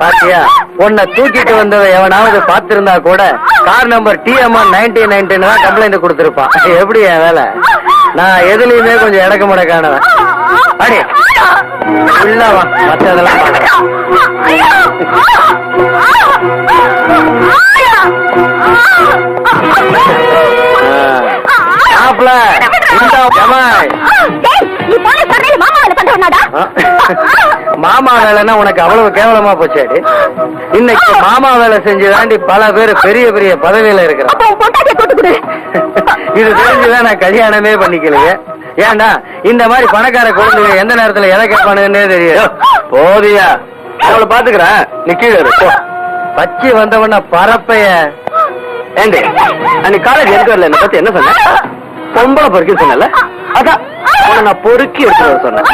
பாத்தியா, உன்னை தூக்கிட்டு வந்தவ எவனாவது பாத்திருந்தா கூட கார் நம்பர் TMR 1919 தான் கம்ப்ளைண்ட் கொடுத்திருப்பான். எப்படி என் வேலை? நான் எதுலயுமே கொஞ்சம் இடக்க முடக்கானவன். அடி உள்ளவா, மற்றதெல்லாம் பாக்குறேன். மாமா வேலைன்னா உனக்கு அவ்வளவு கேவலமா போச்சாடி. இன்னைக்கு மாமா வேலை செஞ்சு தாண்டி பல பேர் பெரிய பெரிய பதவியில இருக்கிறான். இது தெரிஞ்சுதான் நான் கல்யாணமே பண்ணிக்கலையே. ஏண்டா இந்த மாதிரி பணக்கார குழந்தைங்க எந்த நேரத்துல எதை கேட்பானுன்னே தெரியும். போதியா, அவளை பாத்துக்கிறேன். நீ கீழே பச்சி வந்தவன பரப்பைய. ஏண்டி அன்னைக்கு காலேஜ் எதுக்கு வரல, என்ன பத்தி என்ன சொன்ன? பொம்பளை பொறுக்கி சொன்னல, அதான் நான் பொறுக்கி எடுத்து சொன்னேன்.